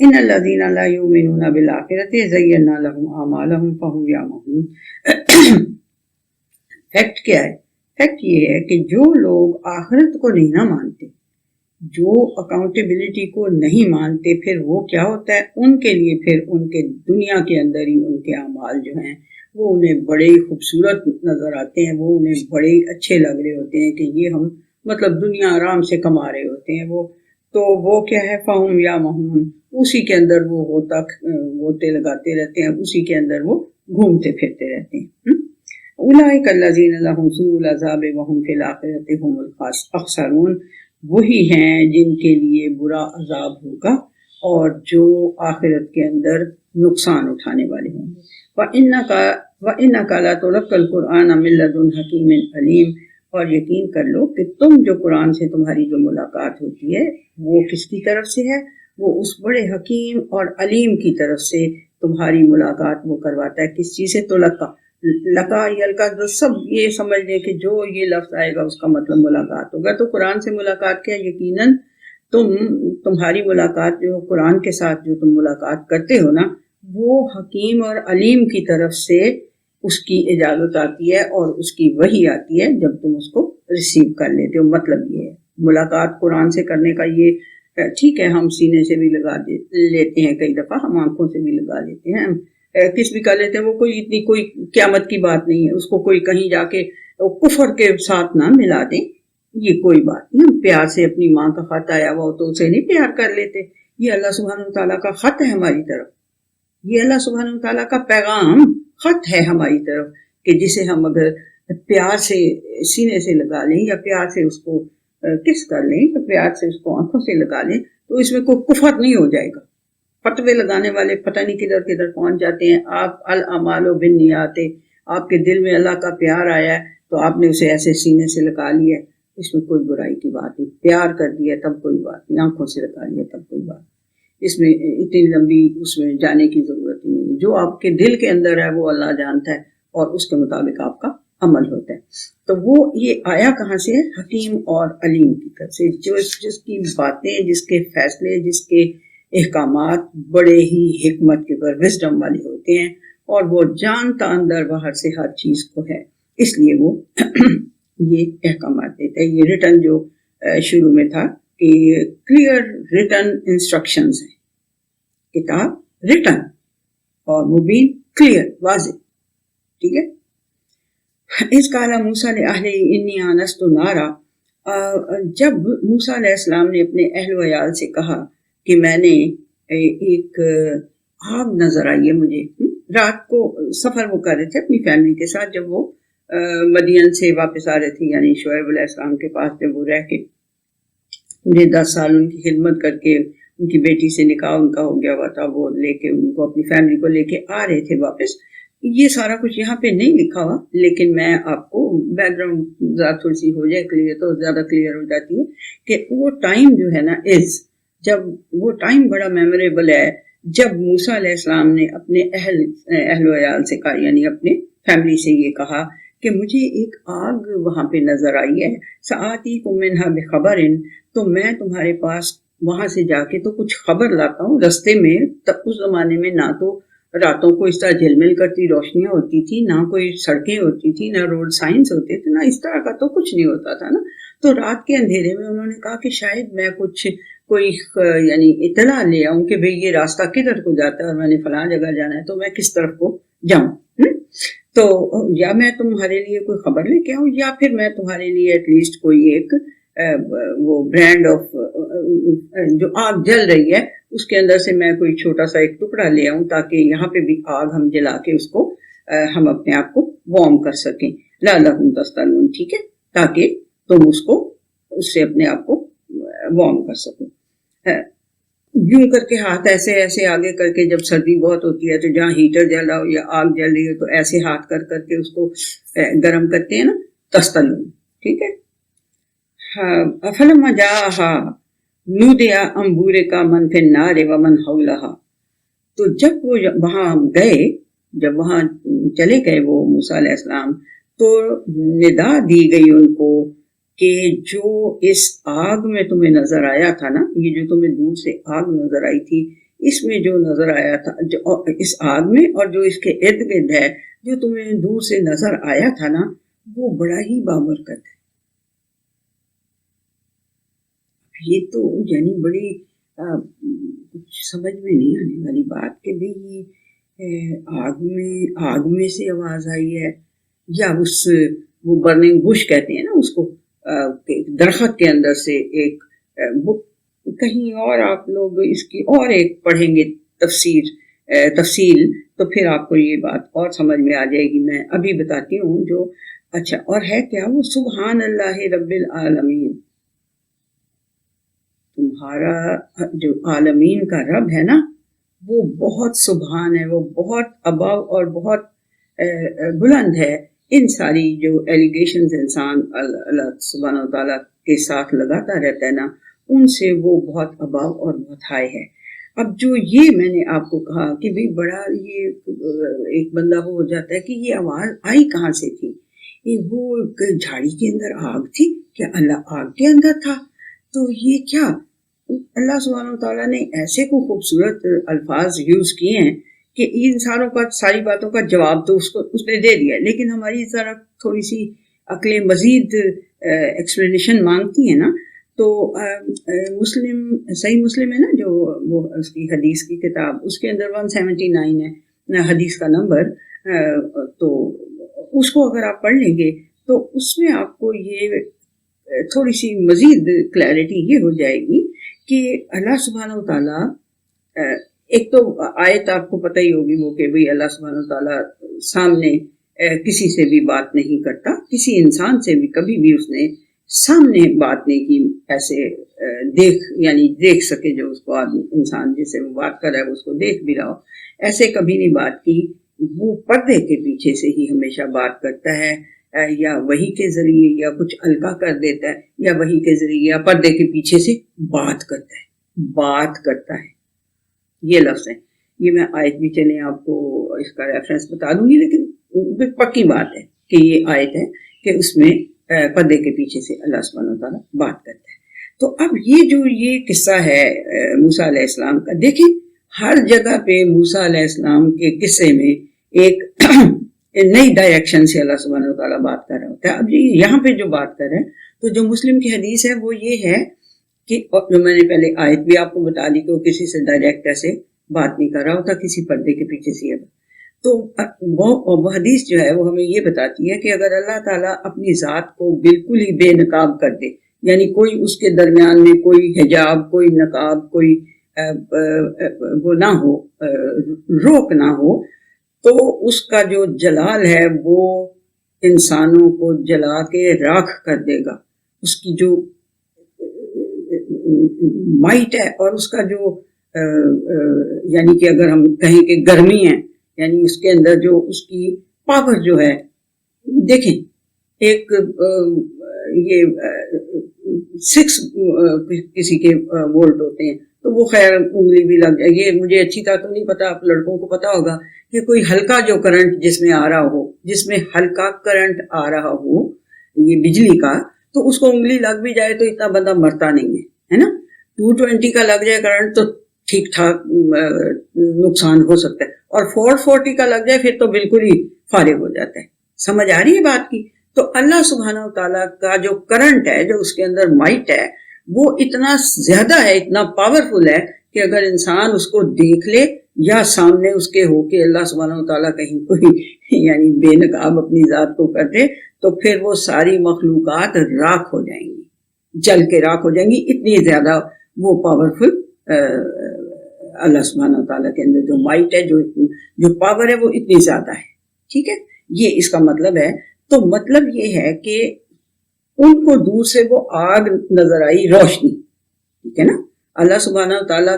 ان الذین لا یؤمنون بالآخرۃ زینا لهم اعمالهم فهم یعمہون۔ فیکٹ کیا ہے؟ فیکٹ یہ ہے کہ جو لوگ آخرت کو نہیں نہ مانتے، جو اکاؤنٹیبلٹی کو نہیں مانتے، پھر وہ کیا ہوتا ہے ان کے لیے، پھر ان کے دنیا کے اندر ہی ان کے اعمال جو ہیں وہ انہیں بڑے خوبصورت نظر آتے ہیں، وہ انہیں بڑے اچھے لگ رہے ہوتے ہیں کہ یہ ہم مطلب دنیا آرام سے کما رہے ہوتے ہیں، وہ کیا ہے فہم یا مہون، اسی کے اندر وہ ہوتے لگاتے رہتے ہیں، اسی کے اندر وہ گھومتے پھرتے رہتے ہیں۔ اولئک الذین لہم سوء العذاب وہم فی الآخرۃ هم الاخسرون، وہی ہیں جن کے لیے برا عذاب ہوگا اور جو آخرت کے اندر نقصان اٹھانے والے ہوں گے۔ وَإِنَّكَ لَتُلَقَّى الْقُرْآنَ مِن لَّدُنْ حَكِيمٍ عَلِيمٍ، اور یقین کر لو کہ تم جو قرآن سے تمہاری جو ملاقات ہوتی ہے وہ کس کی طرف سے ہے؟ وہ اس بڑے حکیم اور علیم کی طرف سے تمہاری ملاقات وہ کرواتا ہے۔ کس چیز سے؟ تو لقا یلقا، جو سب یہ سمجھ لیں کہ جو یہ لفظ آئے گا اس کا مطلب ملاقات ہوگا، تو قرآن سے ملاقات کیا؟ یقیناً تمہاری ملاقات جو قرآن کے ساتھ جو تم ملاقات کرتے ہو نا، وہ حکیم اور علیم کی طرف سے اس کی اجازت آتی ہے اور اس کی وحی آتی ہے جب تم اس کو ریسیو کر لیتے ہو۔ مطلب یہ ہے ملاقات قرآن سے کرنے کا، یہ ٹھیک ہے ہم سینے سے بھی لگا لیتے ہیں، کئی دفعہ ہم آنکھوں سے بھی لگا لیتے ہیں، کس بھی کر لیتے ہیں، وہ کوئی قیامت کی بات نہیں ہے، اس کو کوئی کہیں جا کے کفر کے ساتھ نہ ملا دیں، یہ کوئی بات نہیں۔ ہم پیار سے اپنی ماں کا خط آیا ہوا تو اسے نہیں پیار کر لیتے، یہ اللہ سبحانہ وتعالیٰ کا خط ہے ہماری طرف، یہ اللہ سبحانہ وتعالیٰ کا پیغام خط ہے ہماری طرف، کہ جسے ہم اگر پیار سے سینے سے لگا لیں یا پیار سے اس کو کس کر لیں یا پیار سے اس کو آنکھوں سے لگا لیں تو اس میں کوئی کفر نہیں ہو جائے گا۔ فتوے لگانے والے پتہ نہیں کدھر کدھر پہنچ جاتے ہیں۔ آپ الاعمال بالنیات، آپ کے دل میں اللہ کا پیار آیا ہے تو آپ نے اسے ایسے سینے سے لگا لیا، اس میں کوئی برائی کی بات نہیں۔ پیار کر دیا تب کوئی بات نہیں، آنکھوں سے لگا لیا تب کوئی بات نہیں، اس میں اتنی لمبی اس میں جانے کی ضرورت ہی نہیں۔ جو آپ کے دل کے اندر ہے وہ اللہ جانتا ہے اور اس کے مطابق آپ کا عمل ہوتا ہے۔ تو وہ یہ آیا کہاں سے ہے؟ حکیم اور علیم کی طرف سے، جس کی باتیں، جس کے فیصلے، جس کے احکامات بڑے ہی حکمت کے پر وزڈم والے ہوتے ہیں، اور وہ جانتا اندر باہر سے ہر چیز کو ہے، اس لیے وہ یہ احکامات دیتا ہے۔ یہ ریٹن جو شروع میں تھا کہ کلیئر ریٹن انسٹرکشنز ہیں، کتاب ریٹن اور مبین کلیئر واضح، ٹھیک ہے۔ اس قال موسیٰ لأہلہ انی آنست نارا، جب موسیٰ علیہ السلام نے اپنے اہل و عیال سے کہا کہ میں نے ایک آگ نظر آئی ہے مجھے، رات کو سفر وہ کر رہے تھے اپنی فیملی کے ساتھ، جب وہ مدین سے واپس آ رہے تھے، یعنی شعیب علیہ السلام کے پاس جب وہ رہ کے پورے 10 سال ان کی خدمت کر کے ان کی بیٹی سے نکاح ان کا ہو گیا ہوا تھا، وہ لے کے ان کو اپنی فیملی کو لے کے آ رہے تھے واپس۔ یہ سارا کچھ یہاں پہ نہیں لکھا ہوا، لیکن میں آپ کو بیک گراؤنڈ ذرا تھوڑی سی ہو جائے کلیئر تو زیادہ کلیئر ہو جاتی ہے کہ وہ ٹائم جو ہے نا جب وہ ٹائم بڑا میموریبل ہے، جب موسیٰ علیہ السلام نے اپنے اہل و عیال سے کہا، یعنی اپنے فیملی سے یہ کہا کہ مجھے ایک آگ وہاں پہ نظر آئی ہے، سآتیکم منہا بخبر، تو میں تمہارے پاس وہاں سے جا کے تو کچھ خبر لاتا ہوں۔ رستے میں اس زمانے میں نہ تو راتوں کو اس طرح جھل مل کرتی روشنیاں ہوتی تھی، نہ کوئی سڑکیں ہوتی تھی، نہ روڈ سائنس ہوتے تھے، نہ اس طرح کا تو کچھ نہیں ہوتا تھا نا۔ تو رات کے اندھیرے میں انہوں نے کہا کہ شاید میں کوئی یعنی اطلاع لے آؤں کہ بھئی یہ راستہ کدھر کو جاتا ہے اور میں نے فلاں جگہ جانا ہے تو میں کس طرف کو جاؤں۔ تو یا میں تمہارے لیے کوئی خبر لے کے آؤں، یا پھر میں تمہارے لیے ایٹ لیسٹ کوئی ایک وہ برانڈ آف جو آگ جل رہی ہے اس کے اندر سے میں کوئی چھوٹا سا ایک ٹکڑا لے آؤں، تاکہ یہاں پہ بھی آگ ہم جلا کے اس کو ہم اپنے آپ کو وارم کر سکیں، لعلکم تستلون، ٹھیک ہے، تاکہ تم اس سے اپنے آپ کو وارم کر سکو۔ یوں کر کے ہاتھ ایسے ایسے آگے کر کے، جب سردی بہت ہوتی ہے تو جہاں ہیٹر جل رہا ہو یا آگ جل رہی ہو تو ایسے ہاتھ کر کر کے اس کو گرم کرتے ہیں نا، تستلون، ٹھیک ہے۔ فلما جاءها نودی ان بورک من فی النار ومن حولها، تو جب وہ وہاں گئے، جب وہاں چلے گئے وہ موسیٰ علیہ السلام، تو ندا دی گئی ان کو کہ جو اس آگ میں تمہیں نظر آیا تھا نا، یہ جو تمہیں دور سے آگ نظر آئی تھی، اس میں جو نظر آیا تھا، جو اس آگ میں اور جو اس کے ارد گرد ہے، جو تمہیں دور سے نظر آیا تھا نا، وہ بڑا ہی بابرکت ہے. یہ تو یعنی بڑی کچھ سمجھ میں نہیں آنے والی بات کہ بھی آگ میں سے آواز آئی ہے، یا وہ برننگ بش کہتے ہیں نا اس کو، درخت کے اندر سے ایک کہیں اور آپ لوگ اس کی اور ایک پڑھیں گے تفصیل تو پھر آپ کو یہ بات اور سمجھ میں آ جائے گی. میں ابھی بتاتی ہوں جو اچھا. اور ہے کیا وہ سبحان اللہ رب العالمین. تمہارا جو عالمین کا رب ہے نا، وہ بہت سبحان ہے، وہ بہت ابو اور بہت بلند ہے. ان ساری جو ایلیگیشنز انسان اللہ سبحانہ و تعالیٰ کے ساتھ لگاتا رہتا ہے نا، ان سے وہ بہت ابو اور بہت ہائی ہے. اب جو یہ میں نے آپ کو کہا کہ بھی بڑا یہ ایک بندہ وہ ہو جاتا ہے کہ یہ آواز آئی کہاں سے تھی، وہ جھاڑی کے اندر آگ تھی کیا؟ اللہ آگ کے اندر تھا؟ تو یہ کیا اللہ سبحانہ تعالیٰ نے ایسے کو خوبصورت الفاظ یوز کیے ہیں کہ انسانوں کا ساری باتوں کا جواب تو اس نے دے دیا، لیکن ہماری ذرا تھوڑی سی عقلیں مزید ایکسپلینیشن مانگتی ہیں نا. تو صحیح مسلم ہے نا، جو وہ اس کی حدیث کی کتاب، اس کے اندر 179 ہے حدیث کا نمبر. تو اس کو اگر آپ پڑھ لیں گے تو اس میں آپ کو یہ تھوڑی سی مزید کلیئرٹی یہ ہو جائے گی کہ اللہ سبحانہ تعالیٰ ایک تو آیت آپ کو پتہ ہی ہوگی وہ کہ بھئی اللہ سبحانہ تعالیٰ سامنے کسی سے بھی بات نہیں کرتا، کسی انسان سے بھی کبھی بھی اس نے سامنے بات نہیں کی، ایسے دیکھ سکے جو اس کو انسان جس سے وہ بات کر رہا ہے اس کو دیکھ بھی رہا ہو، ایسے کبھی نہیں بات کی. وہ پردے کے پیچھے سے ہی ہمیشہ بات کرتا ہے، یا وحی کے ذریعے، یا کچھ القا کر دیتا ہے، یا وحی کے ذریعے یا پردے کے پیچھے سے بات کرتا ہے. یہ لفظ ہے. یہ میں آیت بھی چلیں آپ کو اس کا ریفرنس بتا دوں گی، لیکن پکی بات ہے کہ یہ آیت ہے کہ اس میں پردے کے پیچھے سے اللہ سبحانہ و تعالیٰ بات کرتا ہے. تو اب یہ قصہ ہے موسیٰ علیہ السلام کا، دیکھیں ہر جگہ پہ موسیٰ علیہ السلام کے قصے میں ایک نئی ڈائریکشن سے اللہ سبحانہ و تعالیٰ بات کر رہا ہوتا ہے. اب یہاں پہ جو بات کر رہے ہیں تو جو مسلم کی حدیث ہے وہ یہ ہے کہ جو میں نے پہلے آیت بھی آپ کو بتا دی کہ وہ کسی سے ڈائریکٹ ایسے بات نہیں کر رہا ہوتا، کسی پردے کے پیچھے سے. تو وہ حدیث جو ہے وہ ہمیں یہ بتاتی ہے کہ اگر اللہ تعالیٰ اپنی ذات کو بالکل ہی بے نقاب کر دے، یعنی کوئی اس کے درمیان میں کوئی حجاب، کوئی نقاب، کوئی وہ نہ ہو، روک نہ ہو، تو اس کا جو جلال ہے وہ انسانوں کو جلا کے راکھ کر دے گا. اس کی جو مائٹ ہے اور اس کا جو یعنی کہ اگر ہم کہیں کہ گرمی ہے، یعنی اس کے اندر جو اس کی پاور جو ہے، دیکھیں ایک یہ 6 کسی کے وولٹ ہوتے ہیں تو وہ خیر انگلی بھی لگ جائے. یہ مجھے اچھی طرح تو نہیں پتا، آپ لڑکوں کو پتا ہوگا کہ کوئی ہلکا جو کرنٹ جس میں آ رہا ہو، جس میں ہلکا کرنٹ آ رہا ہو یہ بجلی کا، تو اس کو انگلی لگ بھی جائے تو اتنا بندہ مرتا نہیں ہے نا. 220 کا لگ جائے کرنٹ تو ٹھیک ٹھاک نقصان ہو سکتا ہے، اور 440 کا لگ جائے پھر تو بالکل ہی فارغ ہو جاتا ہے. سمجھ آ رہی ہے بات کی؟ تو اللہ سبحانہ تعالیٰ کا جو کرنٹ ہے، جو اس کے اندر مائٹ ہے، وہ اتنا زیادہ ہے، اتنا پاورفل ہے کہ اگر انسان اس کو دیکھ لے یا سامنے اس کے ہو کے اللہ سبحانہ تعالیٰ کہیں کوئی یعنی بے نقاب اپنی ذات کو کر دے تو پھر وہ ساری مخلوقات راکھ ہو جائیں گی، جل کے راکھ ہو جائیں گی. اتنی زیادہ وہ پاورفل اللہ سبحانہ تعالیٰ کے اندر جو مائٹ ہے، جو پاور ہے، وہ اتنی زیادہ ہے. ٹھیک ہے، یہ اس کا مطلب ہے. تو مطلب یہ ہے کہ ان کو دور سے وہ آگ نظر آئی، روشنی. ٹھیک ہے نا، اللہ سبحانہ تعالیٰ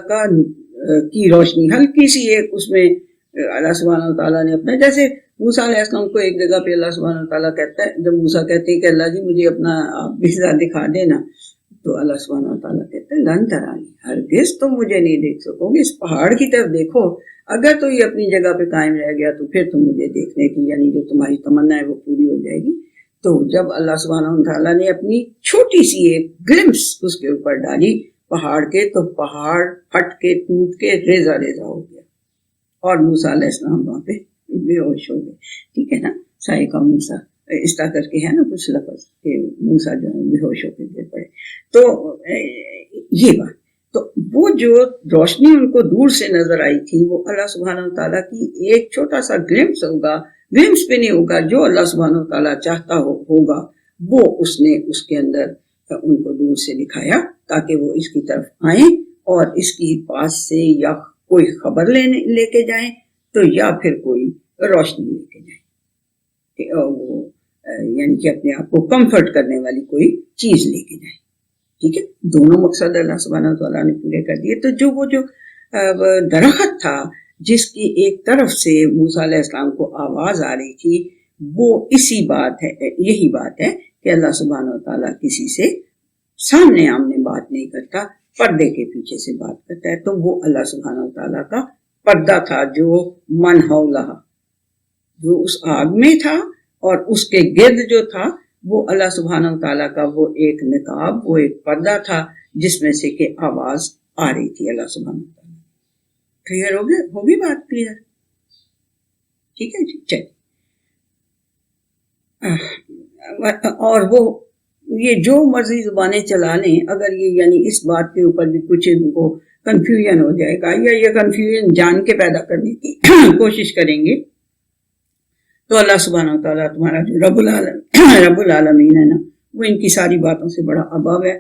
کی روشنی ہلکی سی ایک اس میں اللہ سبحانہ تعالیٰ نے اپنا، جیسے موسیٰ علیہ السلام کو ایک جگہ پہ اللہ سبحانہ تعالیٰ کہتا ہے، جب موسیٰ کہتے ہیں کہ اللہ جی مجھے اپنا آپ بھی دکھا دینا، تو اللہ سبحانہ تعالیٰ کہتا ہے لن ترانی، ہرگز تم مجھے نہیں دیکھ سکو گے. اس پہاڑ کی طرف دیکھو، اگر تو یہ اپنی جگہ پہ قائم رہ گیا تو پھر تم مجھے دیکھنے کی یعنی جو تمہاری تمنا ہے وہ پوری ہو جائے گی. تو جب اللہ سبحانہ تعالیٰ نے اپنی چھوٹی سی ایک گلمس اس کے اوپر ڈالی پہاڑ کے تو پہاڑ پھٹ کے ٹوٹ کے ریزہ ریزہ ہو گیا اور موسیٰ علیہ السلام وہاں پہ بے ہوش ہو گئے. ٹھیک ہے نا, صاعقہ موسیٰ اس طرح کر کے ہے نا کچھ لفظ کہ موسیٰ جو ہے بے ہوش ہو کے گر پڑے. تو یہ بات, تو وہ جو روشنی ان کو دور سے نظر آئی تھی وہ اللہ سبحانہ وتعالیٰ کی ایک چھوٹا سا گلمپس ہوگا, گلمپس بھی نہیں ہوگا, جو اللہ سبحانہ وتعالیٰ چاہتا ہوگا وہ اس نے اس کے اندر ان کو دور سے دکھایا تاکہ وہ اس کی طرف آئیں اور اس کی پاس سے یا کوئی خبر لے کے جائیں تو یا پھر کوئی روشنی لے کے جائیں, وہ یعنی کہ اپنے آپ کو کمفرٹ کرنے والی کوئی چیز لے کے جائیں. ٹھیک ہے, دونوں مقصد اللہ سبحانہ وتعالیٰ نے پورے کر دیے. تو جو وہ جو درخت تھا جس کی ایک طرف سے موسیٰ علیہ السلام کو آواز آ رہی تھی, وہ اسی بات ہے, یہی بات ہے کہ اللہ سبحانہ وتعالیٰ کسی سے سامنے آمنے بات نہیں کرتا, پردے کے پیچھے سے بات کرتا ہے. تو وہ اللہ سبحانہ وتعالیٰ کا پردہ تھا جو من حولہ, جو اس آگ میں تھا اور اس کے گرد جو تھا وہ اللہ سبحانہ وتعالیٰ کا وہ ایک نقاب, وہ ایک پردہ تھا جس میں سے کہ آواز آ رہی تھی اللہ سبحانہ وتعالیٰ. کلیئر ہوگی بات کلیئر؟ ٹھیک ہے جی, چلیے. اور وہ یہ جو مرضی زبانیں چلا لیں, اگر یہ یعنی اس بات کے اوپر بھی کچھ ان کو کنفیوژن ہو جائے گا یا یہ کنفیوژن جان کے پیدا کرنے کی کوشش کریں گے تو اللہ سبحانہ وتعالیٰ تمہارا جو رب العالمین ہے نا, وہ ان کی ساری باتوں سے بڑا ابو ہے.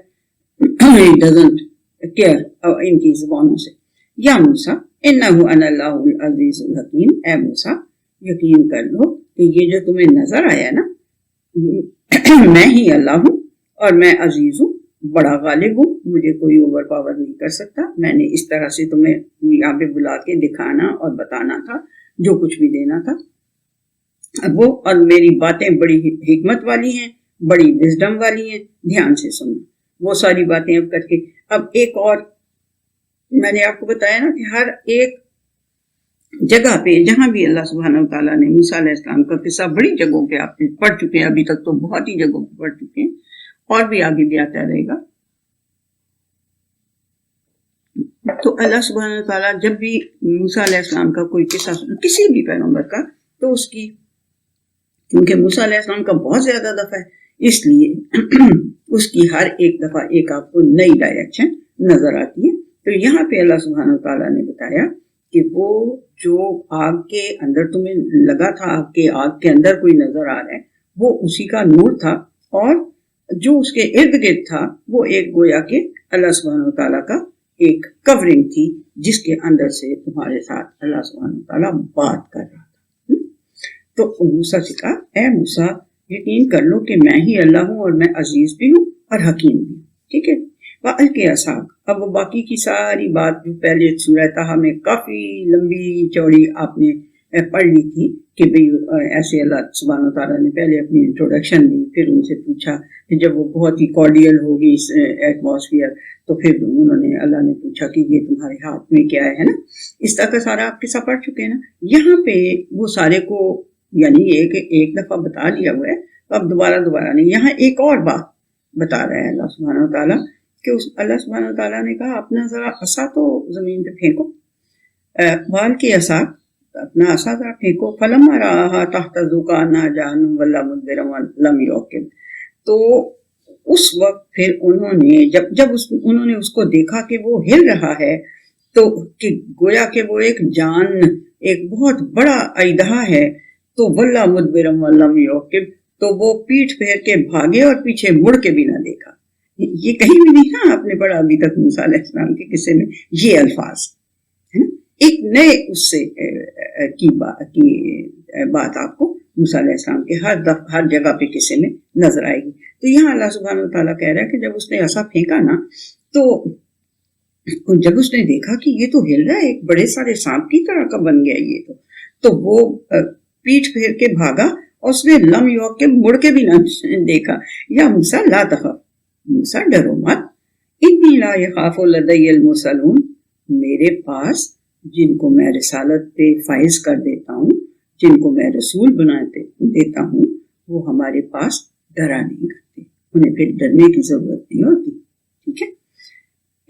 He doesn't care ان کی زبانوں سے. یا موسیٰ انہ انا اللہ العزیز الحکیم, اے موسیٰ یقین کر لو کہ یہ جو تمہیں نظر آیا نا, میں ہی اللہ ہوں اور میں عزیز ہوں, بڑا غالب ہوں, مجھے کوئی اوور پاور نہیں کر سکتا. میں نے اس طرح سے تمہیں یہاں پہ بلا کے دکھانا اور بتانا تھا, جو کچھ بھی دینا تھا وہ, اور میری باتیں بڑی حکمت والی ہیں, بڑی وزڈم والی ہیں, دھیان سے سننا. وہ ساری باتیں اب کر کے, اب ایک اور میں نے آپ کو بتایا نا کہ ہر ایک جگہ پہ جہاں بھی اللہ سبحانہ وتعالیٰ نے موسیٰ علیہ السلام کا قصہ بڑی جگہوں پہ آپ نے پڑھ چکے ہیں, ابھی تک تو بہت ہی جگہوں پہ پڑھ چکے ہیں اور بھی آگے بھی آتا رہے گا. تو اللہ سبحانہ وتعالیٰ جب بھی موسیٰ علیہ السلام کا کوئی قصہ کسی بھی پیغمبر کا, تو اس کی, کیونکہ موسیٰ علیہ السلام کا بہت زیادہ دفعہ ہے اس لیے اس کی ہر ایک دفعہ ایک آپ کو نئی ڈائریکشن نظر آتی ہے. تو یہاں پہ اللہ سبحانہ وتعالیٰ نے بتایا کہ وہ جو آگ کے اندر تمہیں لگا تھا کہ آگ کے اندر کوئی نظر آ رہا ہے, وہ اسی کا نور تھا, اور جو اس کے ارد گرد تھا وہ ایک گویا کہ اللہ سبحانہ وتعالیٰ کا ایک کورنگ تھی جس کے اندر سے تمہارے ساتھ اللہ سبحانہ وتعالیٰ بات کر رہا تھا. تو موسیٰ سے کہا, اے موسیٰ یقین کر لو کہ میں ہی اللہ ہوں اور میں عزیز بھی ہوں اور حکیم بھی ہوں. ٹھیک ہے, وَأَلْقِ عَصَاكَ. اب وہ باقی کی ساری بات جو پہلے سورہ طٰہٰ میں کافی لمبی چوڑی آپ نے پڑھ لی تھی کہ بھئی ایسے اللہ سبحانہ وتعالیٰ نے پہلے اپنی انٹروڈکشن دی, پھر ان سے پوچھا کہ جب وہ بہت ہی کارڈیل ہوگی اس ایٹماسفیئر, تو پھر انہوں نے, اللہ نے پوچھا کہ یہ تمہارے ہاتھ میں کیا ہے نا. اس طرح کا سارا آپ قصہ پڑھ چکے ہیں نا. یہاں پہ وہ سارے کو یعنی ایک دفعہ بتا لیا ہوا ہے, اب دوبارہ نہیں. یہاں ایک اور بات بتا رہا ہے اللہ سبحانہ وتعالیٰ کہ اللہ سبحانہ وتعالیٰ نے کہا اپنا ذرا عصا تو زمین پہ پھینکو, بال کی عصا, اپنا عصا ذرا پھینکو. فلما رآہا تہتز کأنہا جان ولا مدبرا ولم یعقب. تو اس وقت پھر انہوں نے جب انہوں نے اس کو دیکھا کہ وہ ہل رہا ہے, تو کہ گویا کہ وہ ایک جان, ایک بہت بڑا اژدہا ہے, تو ولا مدبرا ولم یعقب, تو وہ پیٹھ پھیر کے بھاگے اور پیچھے مڑ کے بھی نہ دیکھا. یہ کہیں بھی نہیں تھا آپ نے پڑھا ابھی تک موسیٰ علیہ السلام کے قصے میں یہ الفاظ ہے نا. ایک نئے اس سے کی بات آپ کو موسیٰ علیہ السلام کے ہر جگہ پہ قصے میں نظر آئے گی. تو یہاں اللہ سبحانہ وتعالیٰ کہہ رہا ہے کہ جب اس نے عصا پھینکا نا, تو جب اس نے دیکھا کہ یہ تو ہل رہا ہے, ایک بڑے سارے سانپ کی طرح کا بن گیا یہ, تو وہ پیٹھ پھیر کے بھاگا اور اس نے لم یعقب, مڑ کے بھی نہ دیکھا. یا موسیٰ لا تخف, موسیٰ ڈرو مت, انی لا یخاف لدی المرسلون, میرے پاس جن کو میں رسالت پہ فائز کر دیتا ہوں, جن کو میں رسول بنا دیتا ہوں, وہ ہمارے پاس ڈرا نہیں کرتے, انہیں پھر ڈرنے کی ضرورت نہیں ہوتی. ٹھیک ہے,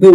2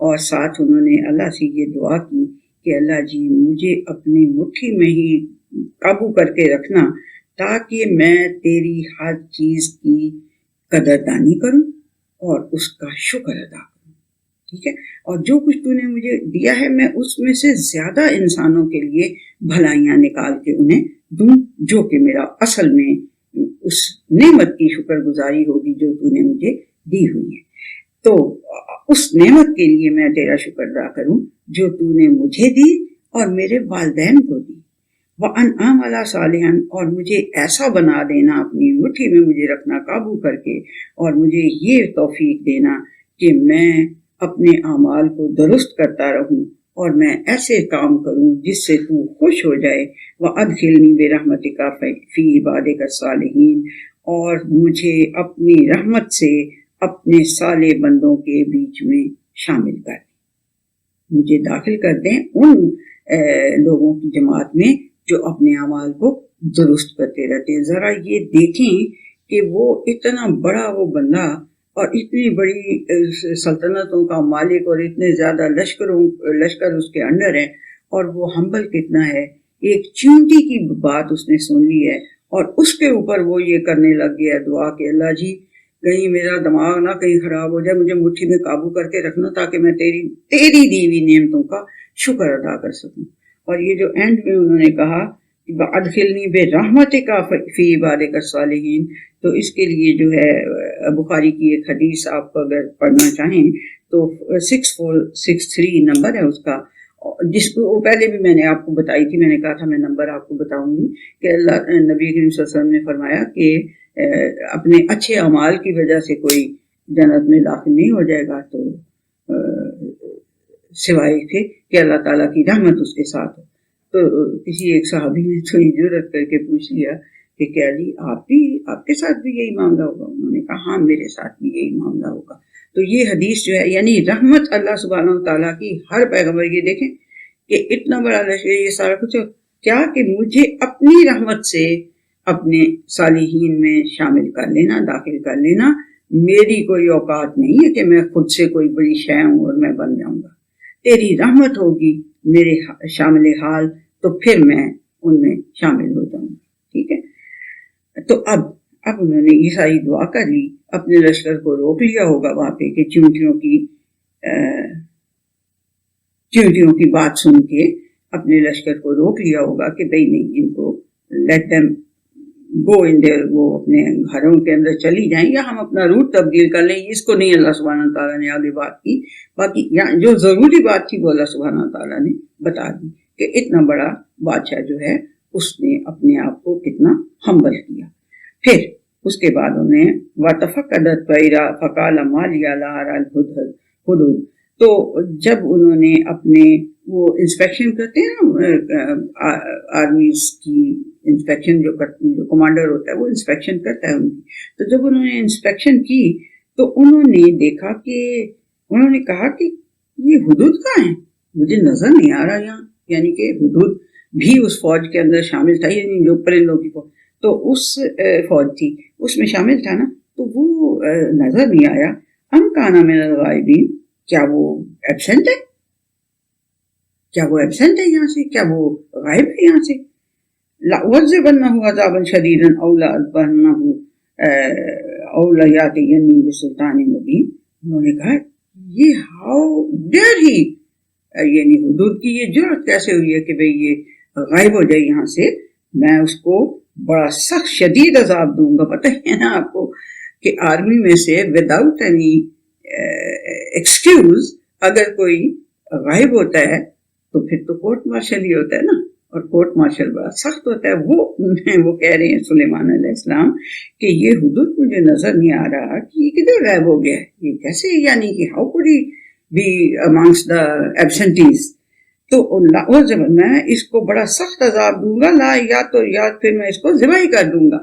اور ساتھ انہوں نے اللہ سے یہ دعا کی کہ اللہ جی مجھے اپنی مٹھی میں ہی قابو کر کے رکھنا تاکہ میں تیری ہر چیز کی قدردانی کروں اور اس کا شکر ادا کروں، ٹھیک ہے، اور جو کچھ تو نے مجھے دیا ہے میں اس میں سے زیادہ انسانوں کے لیے بھلائیاں نکال کے انہیں دوں، جو کہ میرا اصل میں اس نعمت کی شکر گزاری ہوگی جو تو نے مجھے دی ہوئی ہے، تو اس نعمت کے لیے میں تیرا شکر ادا کروں جو تو نے مجھے دی اور میرے والدین کو دی، وَأَنْعَمَ عَلَىٰ صَالِحًا، اور مجھے ایسا بنا دینا، اپنی مٹھی میں مجھے رکھنا قابو کر کے، اور مجھے یہ توفیق دینا کہ میں اپنے اعمال کو درست کرتا رہوں اور میں ایسے کام کروں جس سے تو خوش ہو جائے، وَأَدْخِلْنِي بِرَحْمَتِكَ فِي عِبَادِكَ الصَّالِحِينَ، اور مجھے اپنی رحمت سے اپنے صالح بندوں کے بیچ میں شامل کر دیں، مجھے داخل کر دیں ان لوگوں کی جماعت میں جو اپنے اعمال کو درست کرتے رہتے ہیں۔ ذرا یہ دیکھیں کہ وہ اتنا بڑا وہ بندہ اور اتنی بڑی سلطنتوں کا مالک اور اتنے زیادہ لشکر اس کے انڈر ہے، اور وہ ہمبل کتنا ہے، ایک چیونٹی کی بات اس نے سن لی ہے اور اس کے اوپر وہ یہ کرنے لگ گیا دعا کہ اللہ جی کہیں میرا دماغ نہ کہیں خراب ہو جائے، مجھے مٹھی میں قابو کر کے رکھنا تاکہ میں تیری دی ہوئی نعمتوں کا شکر ادا کر سکوں۔ اور یہ جو اینڈ میں انہوں نے کہا کہ ادخلنی برحمتک فی عبادک الصالحین، تو اس کے لیے جو ہے بخاری کی ایک حدیث آپ کو اگر پڑھنا چاہیں تو 6463 نمبر ہے اس کا، جس کو وہ پہلے بھی میں نے آپ کو بتائی تھی، میں نے کہا تھا میں نمبر آپ کو بتاؤں گی کہ اللہ نبی کریم صلی اللہ علیہ وسلم نے فرمایا کہ اپنے اچھے اعمال کی وجہ سے کوئی جنت میں داخل نہیں ہو جائے گا، تو سوائے تھے کہ اللہ تعالیٰ کی رحمت اس کے ساتھ ہو۔ تو کسی ایک صحابی نے تو جرأت کر کے پوچھ لیا کہ کیا جی آپ کے ساتھ بھی یہی معاملہ ہوگا؟ انہوں نے کہا ہاں میرے ساتھ بھی یہی معاملہ ہوگا۔ تو یہ حدیث جو ہے یعنی رحمت اللہ سبحانہ و تعالیٰ کی ہر پیغمبر، یہ دیکھیں کہ اتنا بڑا لشکر یہ سارا کچھ کیا کہ مجھے اپنی رحمت سے اپنے صالحین میں شامل کر لینا، داخل کر لینا، میری کوئی اوقات نہیں ہے کہ میں خود سے کوئی بڑی شے ہوں اور میں بن جاؤں گا، تیری رحمت ہوگی میرے شامل حال تو پھر میں ان میں شامل ہو جاؤں گا، ٹھیک ہے۔ تو اب انہوں نے یہ ساری دعا کر لی، اپنے لشکر کو روک لیا ہوگا وہاں پہ کہ چیونٹیوں کی بات سن کے اپنے لشکر کو روک لیا ہوگا کہ بھئی نہیں، ان کو لیٹ دیم گو ان دیر، وہ اپنے گھروں کے اندر چلی جائیں یا ہم اپنا روٹ تبدیل کر لیں۔ اس کو نہیں اللہ سبحانہ تعالیٰ نے آگے بات کی، باقی جو ضروری بات تھی وہ اللہ سبحانہ تعالیٰ نے بتا دی کہ اتنا بڑا بادشاہ جو ہے اس نے اپنے آپ کو کتنا ہمبل کیا۔ پھر اس کے بعد انہیں وَتَفَقَّدَتْ طَيْرًا فَقَالَ مَا لِيَ لَا أَرَى الْهُدْهُدَ، تو جب انہوں نے اپنے وہ انسپیکشن کرتے ہیں آرمیز کی انسپیکشن، جو کمانڈر ہوتا ہے وہ انسپیکشن کرتا ہے ان کی، تو جب انہوں نے انسپیکشن کی تو انہوں نے دیکھا کہ انہوں نے کہا کہ یہ حدود کہاں ہیں، مجھے نظر نہیں آ رہا یہاں، یعنی کہ حدود بھی اس فوج کے اندر شامل تھا، یعنی جو پرندوں کی فوج تو اس فوج تھی اس میں شامل تھا نا، تو وہ نظر نہیں آیا۔ ام کان من الغائبین، کیا وہ ایبسنٹ ہے، کیا وہ ایبسنٹ ہے یہاں سے، کیا وہ غائب ہے یہاں سے؟ لَأُعَذِّبَنَّهُ عَذَابًا شَدِيدًا أَوْ لَأَذْبَحَنَّهُ أَوْ لَيَأْتِيَنِّي بِسُلْطَانٍ مُبِينٍ۔ انہوں نے کہا یہ ہاؤ ڈیئر ہی، یعنی حدود کی یہ جرأت کیسے ہوئی ہے کہ بھئی یہ غائب ہو جائے یہاں سے، میں اس کو بڑا سخت شدید عذاب دوں گا۔ پتہ ہے نا آپ کو کہ آرمی میں سے وداؤٹ اینی ایکسکیوز اگر کوئی غائب ہوتا ہے تو پھر تو کورٹ مارشل ہی ہوتا ہے نا، اور کورٹ مارشل بڑا سخت ہوتا ہے۔ وہ کہہ رہے ہیں سلیمان علیہ السلام کہ یہ حدود مجھے نظر نہیں آ رہا کہ یہ کدھر غائب ہو گیا ہے، یہ کیسے، یعنی کہ how could he be amongst the absentees. تو میں اس کو بڑا سخت عذاب دوں گا، یا پھر میں اس کو ذبح کر دوں گا،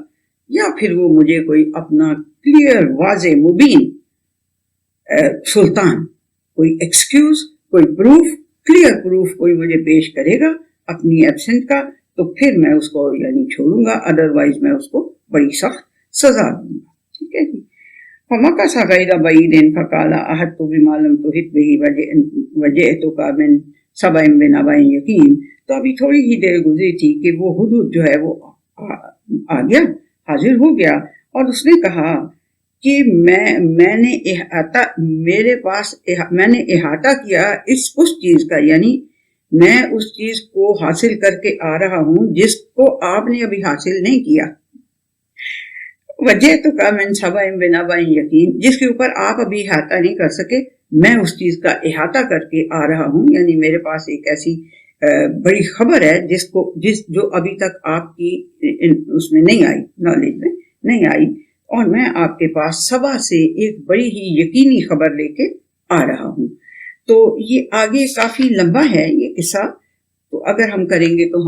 یا پھر وہ مجھے کوئی اپنا کلیئر واضح مبین سلطان، کوئی ایکسکیوز، کوئی پروف، کلیئر پروف کوئی مجھے پیش کرے گا اپنی ایبسنٹ کا، تو پھر میں اس کو یعنی چھوڑوں گا، ادروائز میں اس کو بڑی سخت سزا دوں گا، ٹھیک ہے جی۔ فمكث غير بعيد فقال أحطت بما لم تحط به وجئتك من سبع بنبأ يقين. تو ابھی تھوڑی ہی دیر گزری تھی کہ وہ حدود جو ہے وہ آ گیا، حاضر ہو گیا، اور اس نے کہا کہ میں نے احاطہ میں نے احاطہ کیا اس چیز کا، یعنی میں اس چیز کو حاصل کر کے آ رہا ہوں جس کو آپ نے ابھی حاصل نہیں کیا. وجہ تو کا من سبع بنبأ یقین، جس کے اوپر آپ ابھی احاطہ نہیں کر سکے، میں اس چیز کا احاطہ کر کے آ رہا ہوں. یعنی میرے پاس ایک ایسی بڑی خبر ہے جو ابھی تک آپ کی اس میں نہیں آئی، نالج میں نہیں آئی، اور میں آپ کے پاس سبا سے ایک بڑی ہی یقینی خبر لے کے آ رہا ہوں. تو یہ آگے کافی لمبا ہے یہ قصہ، تو اگر ہم کریں گے تو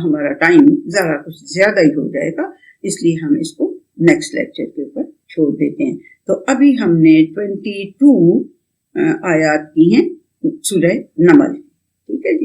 ہمارا ٹائم ذرا کچھ زیادہ ہی ہو جائے گا، اس لیے ہم اس کو نیکسٹ لیکچر کے اوپر چھوڑ دیتے ہیں. تو ابھی ہم نے 22 آیات کی ہیں سورہ نمل. ٹھیک ہے جی.